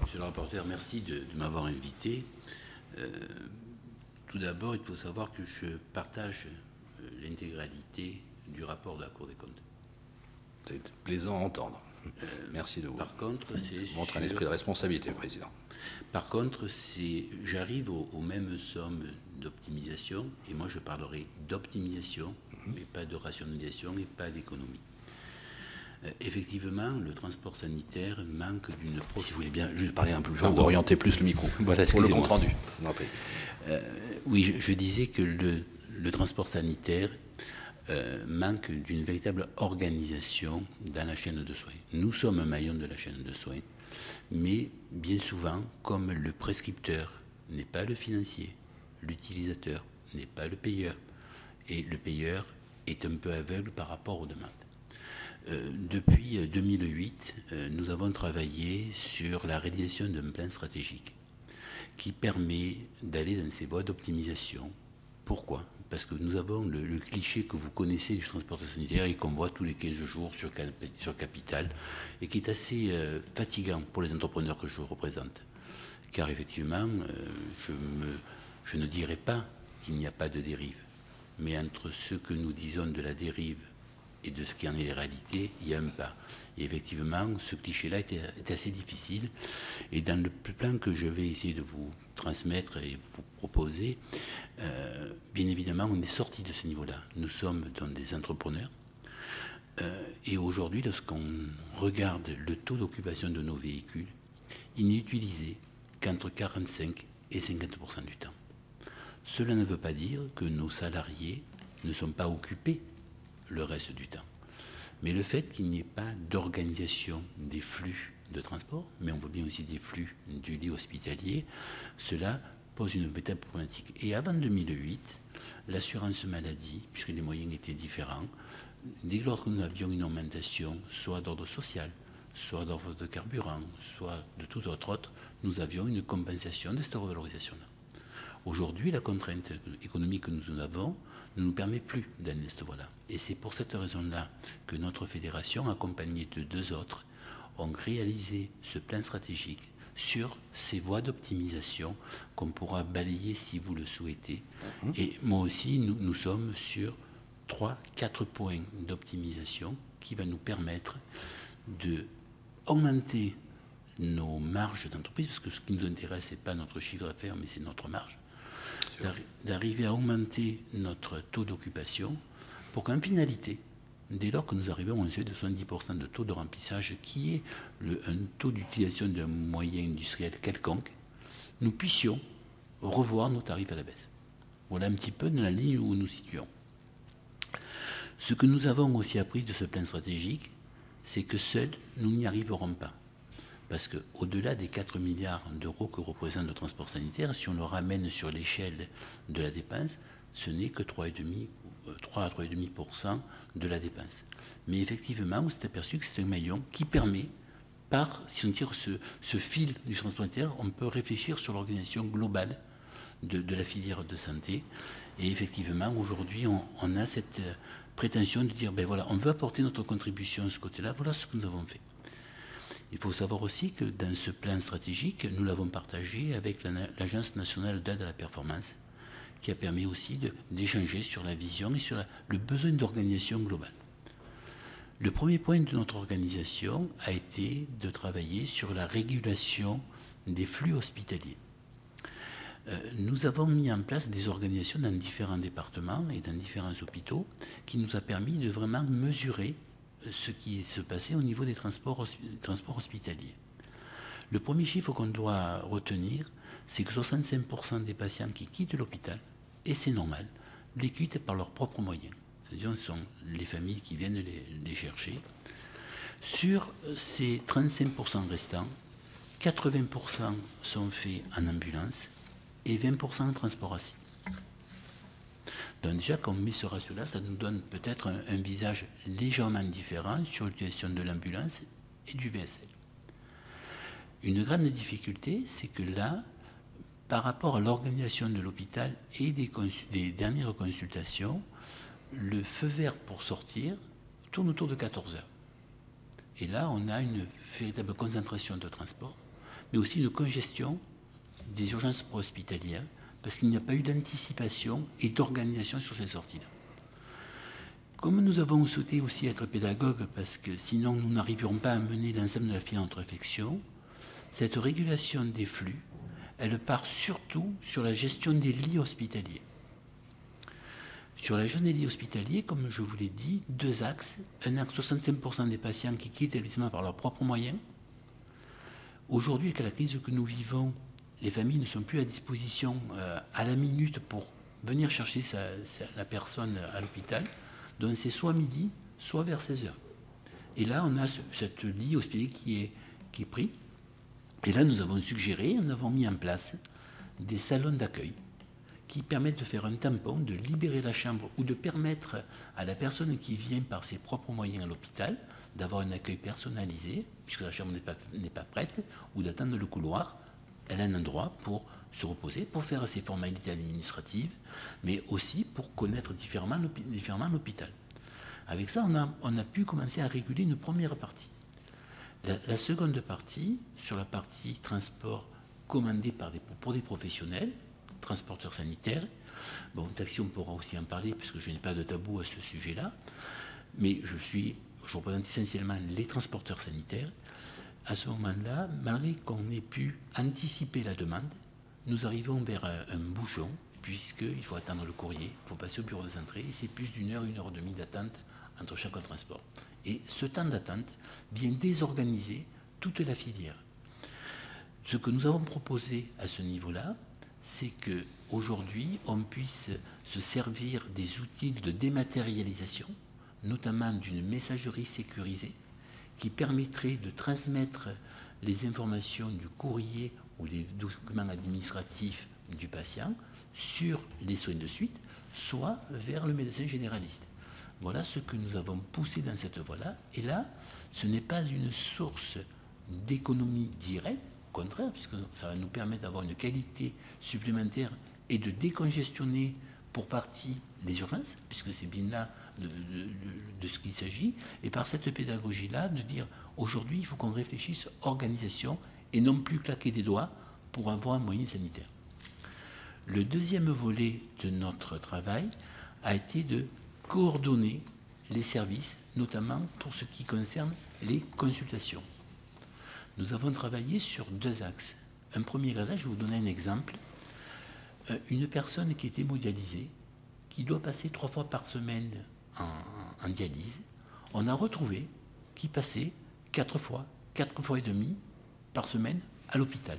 Monsieur le rapporteur, merci de m'avoir invité. Tout d'abord, il faut savoir que je partage l'intégralité du rapport de la Cour des comptes. C'est plaisant à entendre. Merci de vous. Par contre, c'est montre un esprit de responsabilité, Président. Par contre, j'arrive aux mêmes sommes d'optimisation, et moi je parlerai d'optimisation, mais pas de rationalisation et pas d'économie. Effectivement, le transport sanitaire manque d'une... Si vous voulez bien juste parler un peu plus fort, d'orienter plus le micro. Voilà, pour le compte rendu. Oui, je disais que le transport sanitaire manque d'une véritable organisation dans la chaîne de soins. Nous sommes un maillon de la chaîne de soins, mais bien souvent, comme le prescripteur n'est pas le financier, l'utilisateur n'est pas le payeur, et le payeur est un peu aveugle par rapport aux demandes. Depuis 2008, nous avons travaillé sur la réalisation d'un plan stratégique qui permet d'aller dans ces voies d'optimisation. Pourquoi? Parce que nous avons le cliché que vous connaissez du transport sanitaire et qu'on voit tous les 15 jours sur Capital et qui est assez fatigant pour les entrepreneurs que je représente. Car effectivement, je ne dirais pas qu'il n'y a pas de dérive. Mais entre ce que nous disons de la dérive et de ce qui en est la réalité, il y a un pas. Et effectivement, ce cliché-là est assez difficile. Et dans le plan que je vais essayer de vous transmettre et vous proposer, bien évidemment, on est sorti de ce niveau-là. Nous sommes dans des entrepreneurs. Et aujourd'hui, lorsqu'on regarde le taux d'occupation de nos véhicules, il n'est utilisé qu'entre 45 et 50% du temps. Cela ne veut pas dire que nos salariés ne sont pas occupés le reste du temps. Mais le fait qu'il n'y ait pas d'organisation des flux de transport, mais on voit bien aussi des flux du lit hospitalier, cela pose une véritable problématique. Et avant 2008, l'assurance maladie, puisque les moyens étaient différents, dès lors que nous avions une augmentation, soit d'ordre social, soit d'ordre de carburant, soit de tout autre, nous avions une compensation de cette revalorisation-là. Aujourd'hui, la contrainte économique que nous avons ne nous permet plus d'aller cette voie-là. Et c'est pour cette raison-là que notre fédération, accompagnée de deux autres, ont réalisé ce plan stratégique sur ces voies d'optimisation qu'on pourra balayer si vous le souhaitez. Et moi aussi, nous sommes sur 3-4 points d'optimisation qui va nous permettre d'augmenter nos marges d'entreprise, parce que ce qui nous intéresse, ce n'est pas notre chiffre d'affaires, mais c'est notre marge, d'arriver à augmenter notre taux d'occupation pour qu'en finalité, dès lors que nous arrivons à un seuil de 70% de taux de remplissage, qui est un taux d'utilisation d'un moyen industriel quelconque, nous puissions revoir nos tarifs à la baisse. Voilà un petit peu dans la ligne où nous situons. Ce que nous avons aussi appris de ce plan stratégique, c'est que seuls, nous n'y arriverons pas. Parce qu'au-delà des 4 milliards d'euros que représente le transport sanitaire, si on le ramène sur l'échelle de la dépense, ce n'est que 3 à 3,5% de la dépense. Mais effectivement, on s'est aperçu que c'est un maillon qui permet, si on tire ce fil du transport sanitaire, on peut réfléchir sur l'organisation globale de la filière de santé. Et effectivement, aujourd'hui, on a cette prétention de dire, ben voilà, on veut apporter notre contribution à ce côté-là, voilà ce que nous avons fait. Il faut savoir aussi que dans ce plan stratégique, nous l'avons partagé avec l'Agence nationale d'aide à la performance, qui a permis aussi d'échanger sur la vision et sur le besoin d'organisation globale. Le premier point de notre organisation a été de travailler sur la régulation des flux hospitaliers. Nous avons mis en place des organisations dans différents départements et dans différents hôpitaux qui nous a permis de vraiment mesurer ce qui se passait au niveau des transports hospitaliers. Le premier chiffre qu'on doit retenir, c'est que 65% des patients qui quittent l'hôpital, et c'est normal, les quittent par leurs propres moyens. C'est-à-dire ce sont les familles qui viennent les chercher. Sur ces 35% restants, 80% sont faits en ambulance et 20% en transport assis. Donc déjà, quand on met ce ratio-là, ça nous donne peut-être un visage légèrement différent sur l'utilisation de l'ambulance et du VSL. Une grande difficulté, c'est que là, par rapport à l'organisation de l'hôpital et des dernières consultations, le feu vert pour sortir tourne autour de 14 heures. Et là, on a une véritable concentration de transport, mais aussi une congestion des urgences hospitalières, parce qu'il n'y a pas eu d'anticipation et d'organisation sur ces sorties-là. Comme nous avons souhaité aussi être pédagogues, parce que sinon nous n'arriverons pas à mener l'ensemble de la filière entre infections, cette régulation des flux, elle part surtout sur la gestion des lits hospitaliers. Sur la gestion des lits hospitaliers, comme je vous l'ai dit, deux axes. Un axe, 65% des patients qui quittent l'établissement par leurs propres moyens. Aujourd'hui, avec la crise que nous vivons, les familles ne sont plus à disposition à la minute pour venir chercher la personne à l'hôpital. Donc c'est soit midi, soit vers 16 heures. Et là, on a cette lit hospitalier qui est pris. Et là, nous avons suggéré, nous avons mis en place des salons d'accueil qui permettent de faire un tampon, de libérer la chambre ou de permettre à la personne qui vient par ses propres moyens à l'hôpital d'avoir un accueil personnalisé, puisque la chambre n'est pas prête, ou d'attendre le couloir. Elle a un endroit pour se reposer, pour faire ses formalités administratives, mais aussi pour connaître différemment l'hôpital. Avec ça, on a pu commencer à réguler une première partie. La seconde partie, sur la partie transport commandé pour des professionnels, transporteurs sanitaires, bon, Taxi, on pourra aussi en parler, puisque je n'ai pas de tabou à ce sujet-là, mais je représente essentiellement les transporteurs sanitaires. À ce moment-là, malgré qu'on ait pu anticiper la demande, nous arrivons vers un bouchon, puisqu'il faut attendre le courrier, il faut passer au bureau de centrée, et c'est plus d'une heure et demie d'attente entre chaque transport. Et ce temps d'attente vient désorganiser toute la filière. Ce que nous avons proposé à ce niveau-là, c'est qu'aujourd'hui, on puisse se servir des outils de dématérialisation, notamment d'une messagerie sécurisée, qui permettrait de transmettre les informations du courrier ou les documents administratifs du patient sur les soins de suite, soit vers le médecin généraliste. Voilà ce que nous avons poussé dans cette voie-là. Et là, ce n'est pas une source d'économie directe, au contraire, puisque ça va nous permettre d'avoir une qualité supplémentaire et de décongestionner pour partie les urgences, puisque c'est bien là de ce qu'il s'agit, et par cette pédagogie-là, de dire aujourd'hui, il faut qu'on réfléchisse organisation et non plus claquer des doigts pour avoir un moyen sanitaire. Le deuxième volet de notre travail a été de coordonner les services, notamment pour ce qui concerne les consultations. Nous avons travaillé sur deux axes. Un premier axe, je vais vous donner un exemple. Une personne qui est hémodialysée, qui doit passer 3 fois par semaine en dialyse, on a retrouvé qui passait 4 fois et demi par semaine à l'hôpital.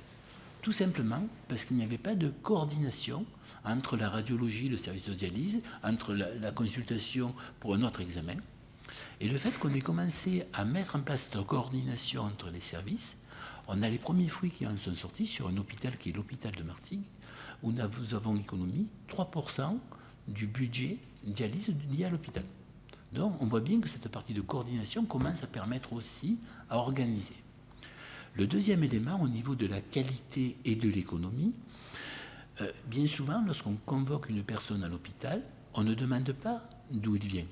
Tout simplement parce qu'il n'y avait pas de coordination entre la radiologie, le service de dialyse, entre la consultation pour un autre examen. Et le fait qu'on ait commencé à mettre en place cette coordination entre les services, on a les premiers fruits qui en sont sortis sur un hôpital qui est l'hôpital de Martigues, où nous avons économisé 3% du budget dialyse lié à l'hôpital. Donc on voit bien que cette partie de coordination commence à permettre aussi à organiser. Le deuxième élément, au niveau de la qualité et de l'économie, bien souvent, lorsqu'on convoque une personne à l'hôpital, on ne demande pas d'où il vient.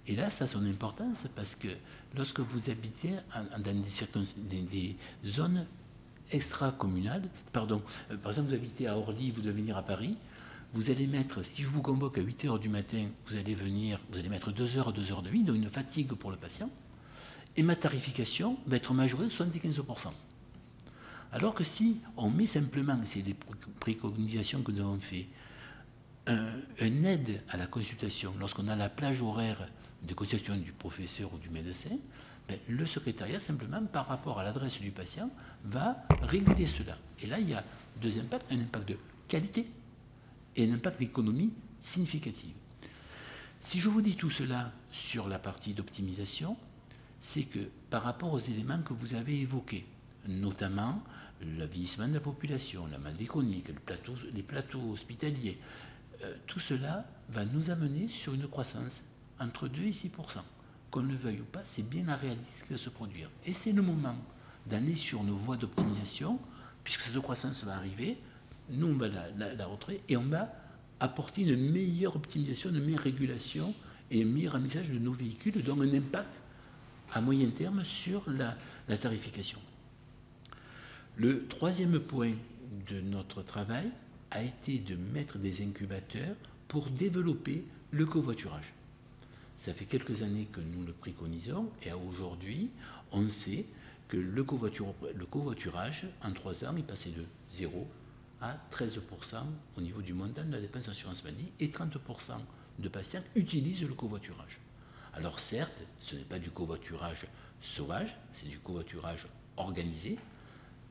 Et là, ça a son importance parce que lorsque vous habitez dans des zones extra-communales, par exemple, vous habitez à Orly, vous devez venir à Paris, vous allez mettre, si je vous convoque à 8 h du matin, vous allez mettre 2 heures, 2 heures de vie, donc une fatigue pour le patient, et ma tarification va être majorée de 75%. Alors que si on met simplement, c'est des préconisations que nous avons fait, une aide à la consultation, lorsqu'on a la plage horaire de consultation du professeur ou du médecin, ben, le secrétariat, simplement, par rapport à l'adresse du patient, va réguler cela. Et là, il y a deux impacts, un impact de qualité et un impact d'économie significative. Si je vous dis tout cela sur la partie d'optimisation, c'est que par rapport aux éléments que vous avez évoqués, notamment le vieillissement de la population, la maladie chronique, les plateaux hospitaliers, tout cela va nous amener sur une croissance entre 2 et 6%. Qu'on le veuille ou pas, c'est bien la réalité qui va se produire. Et c'est le moment d'aller sur nos voies d'optimisation, puisque cette croissance va arriver, nous on va la retirer et on va apporter une meilleure optimisation, une meilleure régulation et un meilleur remplissage de nos véhicules, donc un impact à moyen terme sur la tarification. Le troisième point de notre travail a été de mettre des incubateurs pour développer le covoiturage. Ça fait quelques années que nous le préconisons et aujourd'hui, on sait que le covoiturage, en 3 ans, est passé de 0 à 13% au niveau du montant de la dépense d'assurance maladie et 30% de patients utilisent le covoiturage. Alors certes, ce n'est pas du covoiturage sauvage, c'est du covoiturage organisé,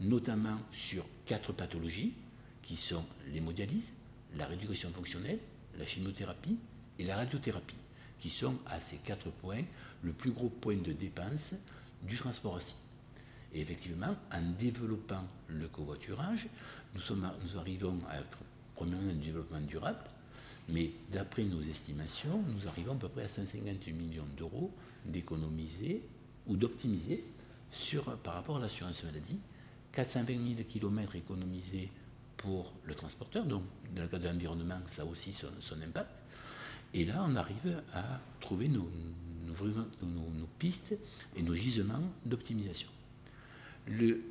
notamment sur 4 pathologies qui sont l'hémodialyse, la rééducation fonctionnelle, la chimiothérapie et la radiothérapie, qui sont à ces 4 points le plus gros point de dépense du transport assis. Et effectivement, en développant le covoiturage, nous arrivons à être premièrement un développement durable, mais d'après nos estimations, nous arrivons à peu près à 150 millions d'euros d'économiser ou d'optimiser par rapport à l'assurance maladie, 420 000 km économisés pour le transporteur, donc dans le cas de l'environnement, ça a aussi son impact. Et là, on arrive à trouver nos pistes et nos gisements d'optimisation. Le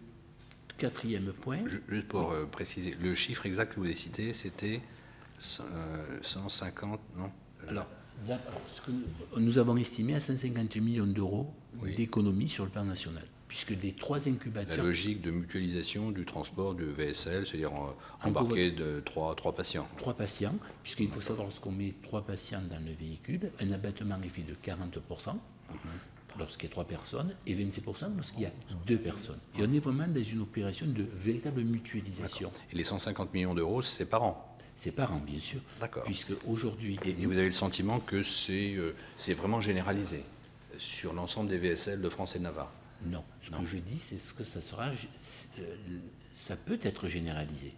quatrième point... Juste pour préciser, le chiffre exact que vous avez cité, c'était 150, non Alors, nous avons estimé à 150 millions d'euros d'économies sur le plan national, puisque les 3 incubateurs... La logique de mutualisation du transport du VSL, c'est-à-dire embarquer de 3 patients. 3 patients, puisqu'il faut savoir, lorsqu'on met 3 patients dans le véhicule, un abattement est fait de 40%, lorsqu'il y a 3 personnes, et 26% lorsqu'il y a 2 personnes. Et on est vraiment dans une opération de véritable mutualisation. Et les 150 millions d'euros, c'est par an? C'est par an, bien sûr. D'accord. Puisque aujourd'hui... Et vous avez le sentiment que c'est vraiment généralisé sur l'ensemble des VSL de France et de Navarre? Non. Ce que je dis, c'est ce que ça sera... ça peut être généralisé.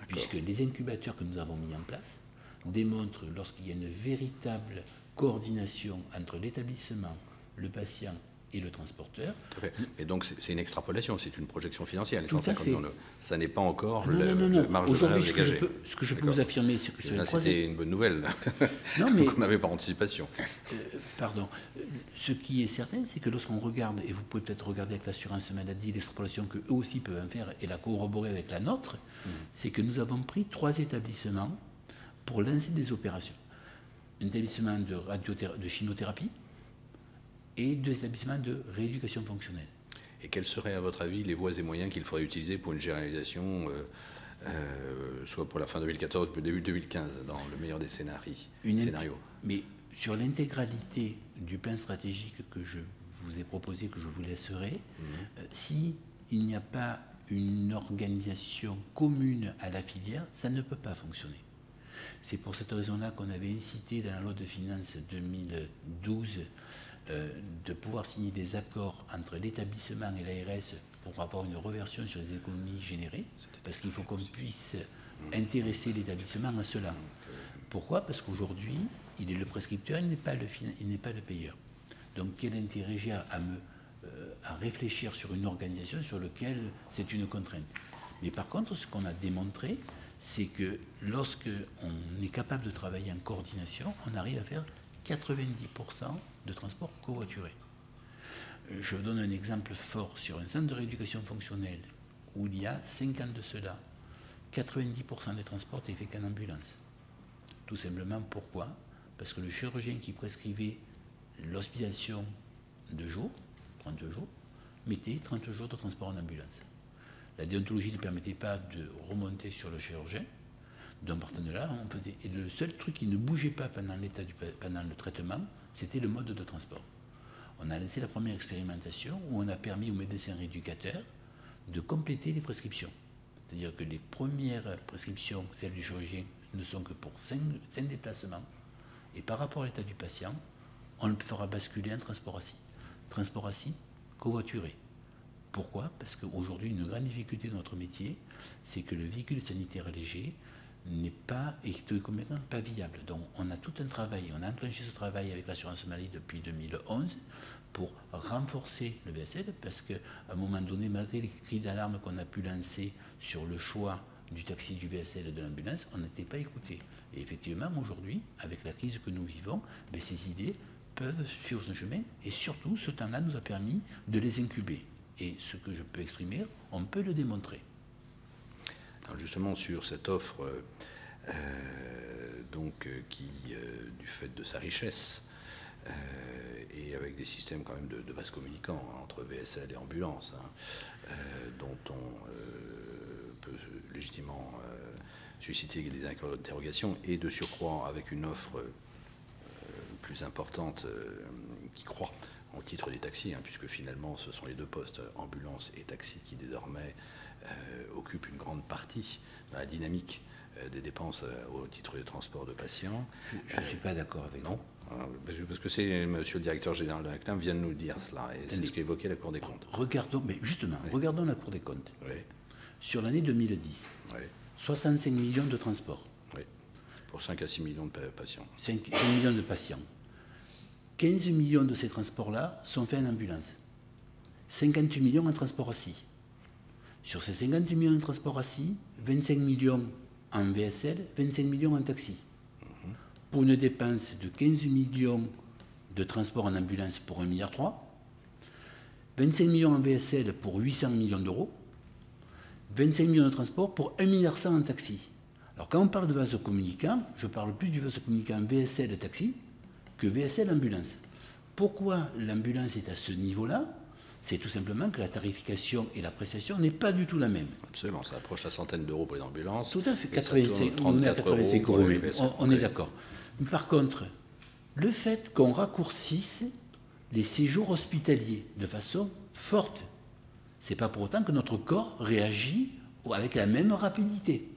Puisque les incubateurs que nous avons mis en place démontrent, lorsqu'il y a une véritable coordination entre l'établissement, le patient et le transporteur. Tout à fait. Mais donc c'est une extrapolation, c'est une projection financière. Les Tout 150 millions d'euros, ça n'est pas encore la marge de manœuvre dégagée. Ce que je peux vous affirmer, c'est que sur là, c'était une bonne nouvelle. Non, mais on n'avait pas anticipation. Pardon. Ce qui est certain, c'est que lorsqu'on regarde, et vous pouvez peut-être regarder avec l'assurance maladie, l'extrapolation qu'eux aussi peuvent en faire et la corroborer avec la nôtre, c'est que nous avons pris 3 établissements pour lancer des opérations. Un établissement de chimiothérapie, et 2 établissements de rééducation fonctionnelle. Et quels seraient, à votre avis, les voies et moyens qu'il faudrait utiliser pour une généralisation, soit pour la fin 2014 ou début 2015, dans le meilleur des scénarios? Mais sur l'intégralité du plan stratégique que je vous ai proposé, que je vous laisserai, s'il n'y a pas une organisation commune à la filière, ça ne peut pas fonctionner. C'est pour cette raison-là qu'on avait incité dans la loi de finances 2012 de pouvoir signer des accords entre l'établissement et l'ARS pour avoir une reversion sur les économies générées, parce qu'il faut qu'on puisse intéresser l'établissement à cela. Pourquoi? Parce qu'aujourd'hui, il est le prescripteur, il n'est pas le payeur. Donc quel intérêt j'ai à réfléchir sur une organisation sur laquelle c'est une contrainte? Mais par contre, ce qu'on a démontré, c'est que lorsque on est capable de travailler en coordination, on arrive à faire 90% de transport covoituré. Je vous donne un exemple fort sur un centre de rééducation fonctionnelle où il y a 5 ans de cela, 90% des transports étaient faits qu'en ambulance. Tout simplement pourquoi? Parce que le chirurgien qui prescrivait l'hospitalisation de jours, 32 jours, mettait 30 jours de transport en ambulance. La déontologie ne permettait pas de remonter sur le chirurgien. Donc partant de là, on faisait. Et le seul truc qui ne bougeait pas pendant le traitement, c'était le mode de transport. On a lancé la première expérimentation où on a permis aux médecins rééducateurs de compléter les prescriptions. C'est-à-dire que les premières prescriptions, celles du chirurgien, ne sont que pour 5 déplacements. Et par rapport à l'état du patient, on le fera basculer en transport assis. Transport assis, covoituré. Pourquoi? Parce qu'aujourd'hui, une grande difficulté de notre métier, c'est que le véhicule sanitaire léger n'est pas économiquement pas viable. Donc on a tout un travail, on a enclenché ce travail avec l'assurance maladie depuis 2011 pour renforcer le VSL, parce qu'à un moment donné, malgré les cris d'alarme qu'on a pu lancer sur le choix du taxi, du VSL et de l'ambulance, on n'était pas écouté. Et effectivement, aujourd'hui, avec la crise que nous vivons, ces idées peuvent suivre ce chemin, et surtout, ce temps-là nous a permis de les incuber. Et ce que je peux exprimer, on peut le démontrer. Alors justement, sur cette offre, qui, du fait de sa richesse, et avec des systèmes quand même de vases communicants entre VSL et ambulance, dont on peut légitimement susciter des interrogations, et de surcroît avec une offre plus importante qui croît au titre des taxis, puisque finalement ce sont les deux postes, ambulance et taxi, qui désormais occupent une grande partie de la dynamique des dépenses au titre du transport de patients. Je ne suis pas d'accord avec non. Parce que c'est monsieur le directeur général de la CNAM vient de nous dire cela, et c'est ce qu'évoquait la Cour des comptes. Regardons, mais justement, oui. Regardons la Cour des comptes. Oui. Sur l'année 2010, Oui. 65 millions de transports. Oui. Pour 5 à 6 millions de patients. 5 millions de patients. 15 millions de ces transports-là sont faits en ambulance. 58 millions en transport assis. Sur ces 58 millions de transports assis, 25 millions en VSL, 25 millions en taxi. Pour une dépense de 15 millions de transport en ambulance pour 1,3 milliard, 25 millions en VSL pour 800 millions d'euros, 25 millions de transport pour 1,1 milliard en taxi. Alors quand on parle de vase communicant, je parle plus du vase communicant VSL taxi que VSL ambulance. Pourquoi l'ambulance est à ce niveau-là? C'est tout simplement que la tarification et la prestation n'est pas du tout la même. Absolument, ça approche la centaine d'euros pour les ambulances. Tout à fait, 85, on est à 85 euros, on est d'accord. Par contre, le fait qu'on raccourcisse les séjours hospitaliers de façon forte, ce n'est pas pour autant que notre corps réagit avec la même rapidité.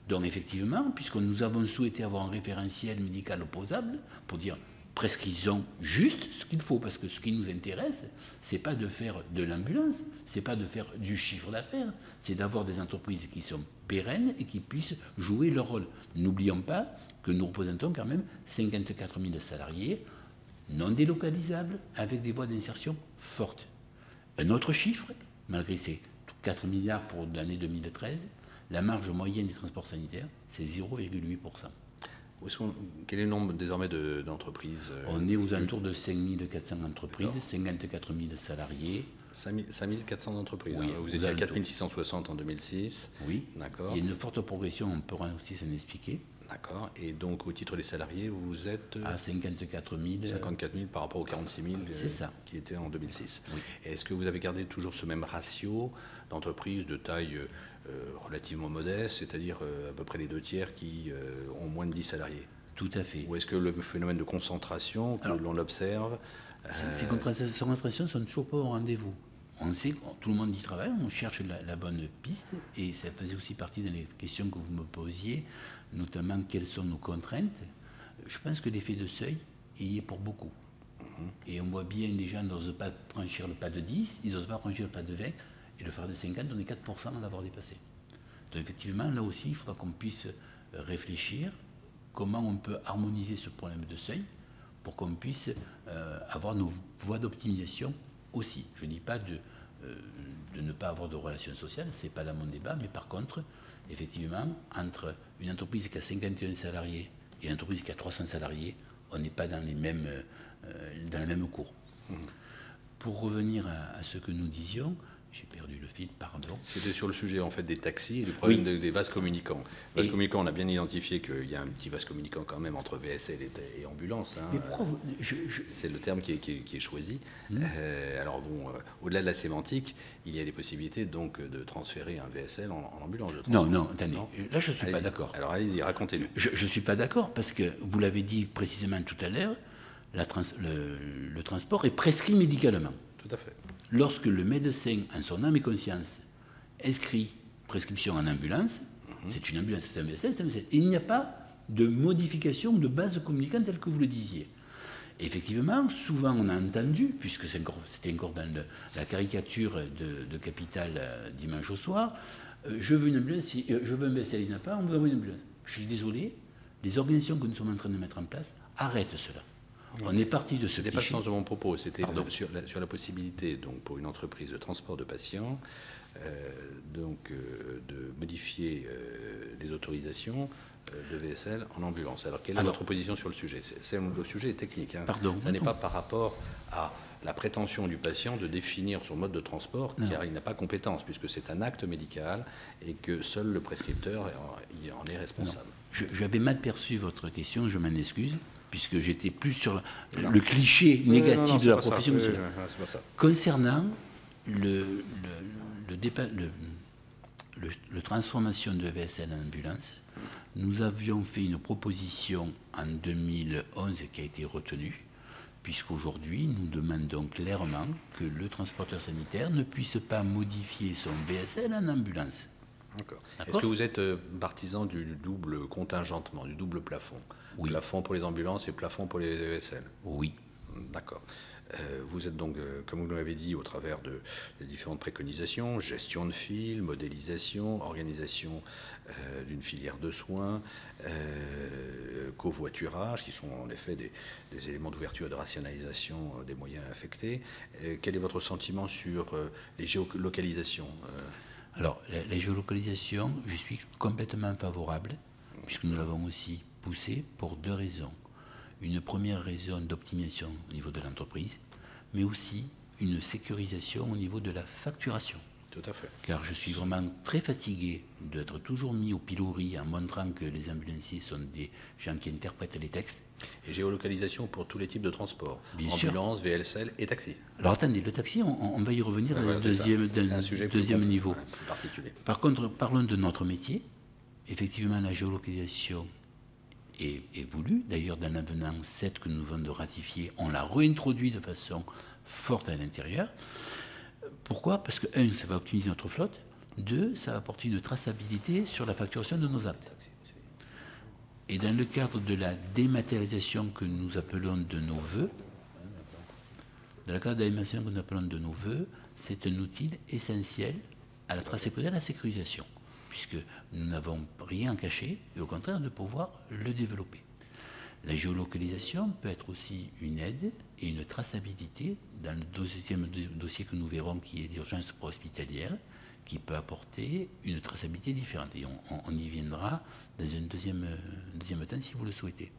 Donc effectivement, puisque nous avons souhaité avoir un référentiel médical opposable, pour dire prescription juste ce qu'il faut, parce que ce qui nous intéresse, ce n'est pas de faire de l'ambulance, ce n'est pas de faire du chiffre d'affaires, c'est d'avoir des entreprises qui sont pérennes et qui puissent jouer leur rôle. N'oublions pas que nous représentons quand même 54 000 salariés non délocalisables avec des voies d'insertion fortes. Un autre chiffre, malgré ces 4 milliards pour l'année 2013, la marge moyenne des transports sanitaires, c'est 0,8%. Quel est le nombre désormais d'entreprises On est aux alentours de 5 400 entreprises, 54 000 salariés. 5 400 entreprises. Oui, vous étiez à 4 660 en 2006. Oui, d'accord. Il y a une forte progression, on pourra aussi s'en expliquer. D'accord. Et donc, au titre des salariés, vous êtes à 54 000. 54 000 par rapport aux 46 000 qui étaient en 2006. Oui. Est-ce que vous avez gardé toujours ce même ratio d'entreprises de taille relativement modeste, c'est-à-dire à peu près les 2 tiers qui ont moins de 10 salariés? Tout à fait. Ou est-ce que le phénomène de concentration, que l'on observe... Ces concentrations sont toujours pas au rendez-vous. On sait que tout le monde y travaille, on cherche la bonne piste, et ça faisait aussi partie des questions que vous me posiez, notamment quelles sont nos contraintes. Je pense que l'effet de seuil y est pour beaucoup. Et on voit bien les gens n'osent pas franchir le pas de 10, ils n'osent pas franchir le pas de 20, et le faire de 50, on est 4% à l'avoir dépassé. Donc effectivement, là aussi, il faudra qu'on puisse réfléchir comment on peut harmoniser ce problème de seuil pour qu'on puisse avoir nos voies d'optimisation aussi. Je ne dis pas de ne pas avoir de relations sociales, ce n'est pas là mon débat, mais par contre, effectivement, entre une entreprise qui a 51 salariés et une entreprise qui a 300 salariés, on n'est pas dans la même cour. Pour revenir à ce que nous disions, j'ai perdu le fil, pardon. C'était sur le sujet en fait des taxis et du problème des vases communicants. Vases communicants, on a bien identifié qu'il y a un petit vase communicant quand même entre VSL et ambulance. Mais pourquoi c'est le terme qui est choisi. Alors bon, au-delà de la sémantique, il y a des possibilités donc de transférer un VSL en ambulance. Non, attendez. Là, je ne suis pas d'accord. Alors allez-y, racontez-le. Je ne suis pas d'accord parce que, vous l'avez dit précisément tout à l'heure, le transport est prescrit médicalement. Tout à fait. Lorsque le médecin, en son âme et conscience, inscrit prescription en ambulance, c'est une ambulance, c'est un VSL, c'est un VSL. Il n'y a pas de modification de base communicante telle que vous le disiez. Et effectivement, souvent on a entendu, puisque c'était encore dans la caricature de Capital dimanche au soir, je veux une ambulance, je veux un VSL, il n'y en a pas, on vous envoie une ambulance. Je suis désolé, les organisations que nous sommes en train de mettre en place arrêtent cela. On est parti de ce n'était pas le sens de mon propos, c'était sur la possibilité donc, pour une entreprise de transport de patients de modifier les autorisations de VSL en ambulance. Alors, quelle est votre position sur le sujet? Le sujet est technique. Hein. Pardon. Ça n'est pas par rapport à la prétention du patient de définir son mode de transport, car il n'a pas compétence, puisque c'est un acte médical et que seul le prescripteur en est responsable. J'avais mal perçu votre question, je m'en excuse, puisque j'étais plus sur le cliché négatif de la profession. C'est pas ça. Concernant le transformation de VSL en ambulance, nous avions fait une proposition en 2011 qui a été retenue, puisqu'aujourd'hui, nous demandons clairement que le transporteur sanitaire ne puisse pas modifier son VSL en ambulance. D'accord. Est-ce que vous êtes partisan du double contingentement, du double plafond? Oui. Plafond pour les ambulances et plafond pour les VSL? Oui. D'accord. Vous êtes donc, comme vous l'avez dit, au travers de différentes préconisations, gestion de fil, modélisation, organisation d'une filière de soins, covoiturage, qui sont en effet des éléments d'ouverture et de rationalisation des moyens affectés. Quel est votre sentiment sur les géolocalisations? Alors, la géolocalisation, je suis complètement favorable, puisque nous l'avons aussi poussé pour deux raisons. Une première raison d'optimisation au niveau de l'entreprise, mais aussi une sécurisation au niveau de la facturation. Tout à fait. Car je suis vraiment très fatigué d'être toujours mis au pilori en montrant que les ambulanciers sont des gens qui interprètent les textes. Et géolocalisation pour tous les types de transports. Bien ambulance, sûr. VLCL et taxi. Alors attendez, le taxi, on va y revenir dans le deuxième niveau. Ouais, c'est particulier. Par contre, parlons de notre métier. Effectivement, la géolocalisation est voulue. D'ailleurs, dans l'avenant 7 que nous venons de ratifier, on l'a réintroduit de façon forte à l'intérieur. Pourquoi? Parce que, 1, ça va optimiser notre flotte. 2, ça va apporter une traçabilité sur la facturation de nos actes. Et dans le cadre de la dématérialisation que nous appelons de nos voeux, c'est un outil essentiel à la traçabilité et à la sécurisation, puisque nous n'avons rien à cacher, et au contraire de pouvoir le développer. La géolocalisation peut être aussi une aide et une traçabilité dans le deuxième dossier que nous verrons, qui est l'urgence hospitalière, qui peut apporter une traçabilité différente. Et on y viendra dans un deuxième temps si vous le souhaitez.